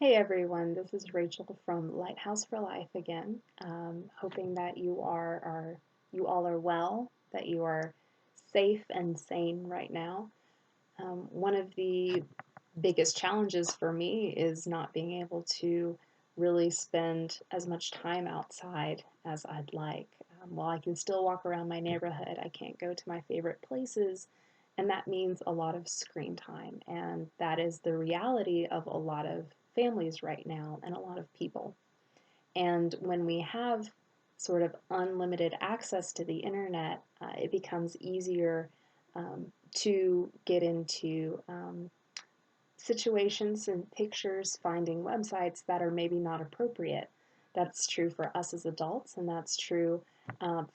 Hey everyone, this is Rachel from Lighthouse for Life again. Hoping that you all are well, that you are safe and sane right now. One of the biggest challenges for me is not being able to really spend as much time outside as I'd like. While I can still walk around my neighborhood, I can't go to my favorite places, and that means a lot of screen time. And that is the reality of a lot of families right now and a lot of people. And when we have sort of unlimited access to the internet, it becomes easier to get into situations and pictures, finding websites that are maybe not appropriate. That's true for us as adults, and that's true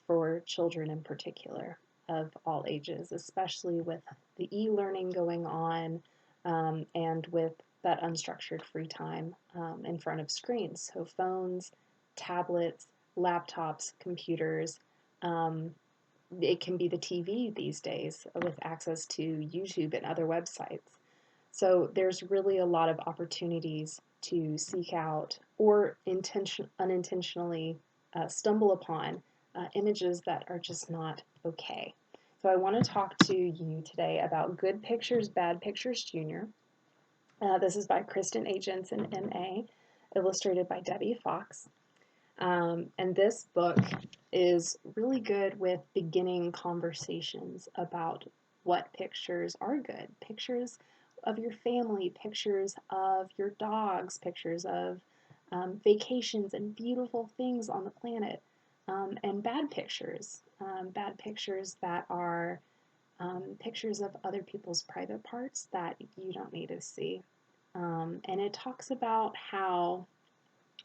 for children in particular of all ages, especially with the e-learning going on and with that unstructured free time in front of screens. So phones, tablets, laptops, computers. Um, it can be the TV these days with access to YouTube and other websites. So there's really a lot of opportunities to seek out or unintentionally stumble upon images that are just not okay. So I want to talk to you today about Good Pictures, Bad Pictures Jr. This is by KRISTEN JENSON, MA, illustrated by Debbie Fox. And this book is really good with beginning conversations about what pictures are good. Pictures of your family, pictures of your dogs, pictures of vacations and beautiful things on the planet, and bad pictures that are pictures of other people's private parts that you don't need to see. And it talks about how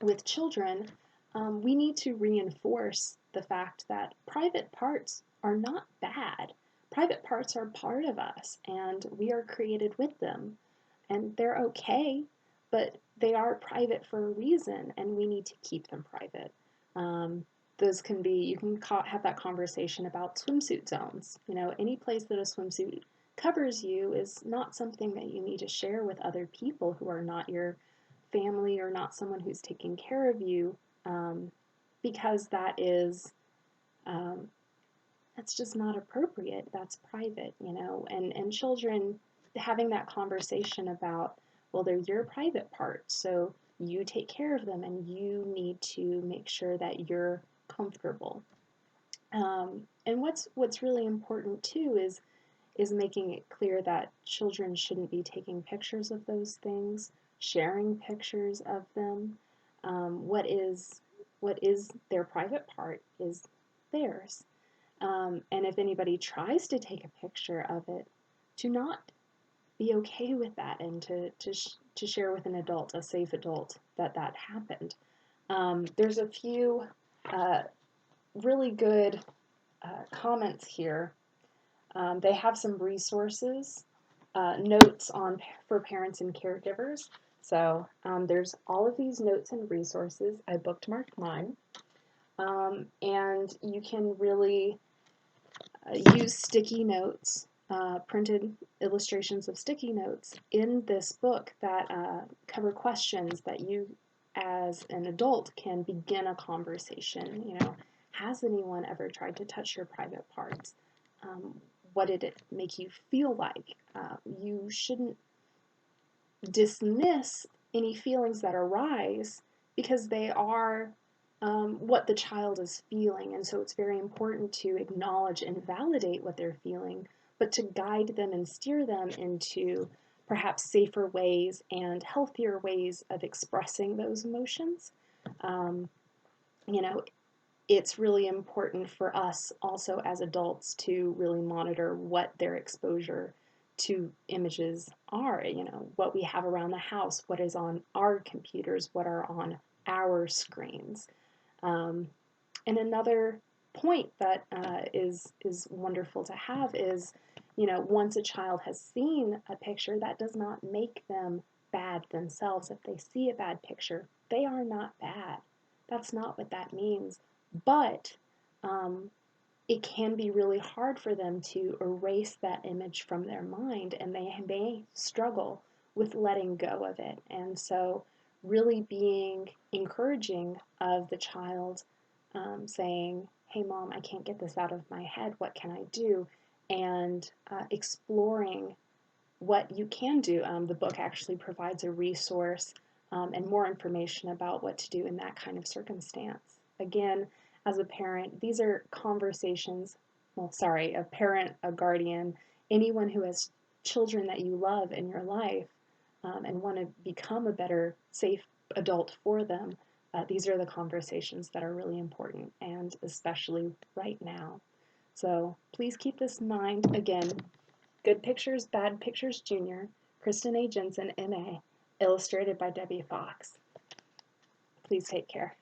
with children, we need to reinforce the fact that private parts are not bad. Private parts are part of us, and we are created with them. And they're okay, but they are private for a reason, and we need to keep them private. Those can be, you can have that conversation about swimsuit zones. You know, any place that a swimsuit covers you is not something that you need to share with other people who are not your family or not someone who's taking care of you, because um, that's just not appropriate. That's private, you know. And children having that conversation about, well, they're your private parts, so you take care of them, and you need to make sure that you're comfortable. And what's really important too is making it clear that children shouldn't be taking pictures of those things, sharing pictures of them. What is their private part is theirs. And if anybody tries to take a picture of it, to not be okay with that and to share with an adult, a safe adult, that happened. There's a few uh, really good comments here. They have some resources, notes for parents and caregivers. So there's all of these notes and resources. I bookmarked mine. And you can really use sticky notes, printed illustrations of sticky notes in this book that cover questions that you as an adult can begin a conversation. You know, has anyone ever tried to touch your private parts? What did it make you feel like? You shouldn't dismiss any feelings that arise because they are what the child is feeling. And so it's very important to acknowledge and validate what they're feeling, but to guide them and steer them into perhaps safer ways and healthier ways of expressing those emotions. Um, you know, it's really important for us also as adults to really monitor what their exposure to images are, you know, what we have around the house, what is on our computers, what are on our screens. Um, and another point that is wonderful to have is, you know, once a child has seen a picture, that does not make them bad themselves. If they see a bad picture, they are not bad. That's not what that means. But um, it can be really hard for them to erase that image from their mind, and they may struggle with letting go of it. And so really being encouraging of the child, saying, hey mom, I can't get this out of my head, what can I do? And exploring what you can do. The book actually provides a resource and more information about what to do in that kind of circumstance. Again, as a parent, these are conversations, well, sorry, a parent, a guardian, anyone who has children that you love in your life and want to become a better, safe adult for them. These are the conversations that are really important, and especially right now. So please keep this in mind. Again, Good Pictures, Bad Pictures Jr., Kristen A. Jensen, MA, illustrated by Debbie Fox. Please take care.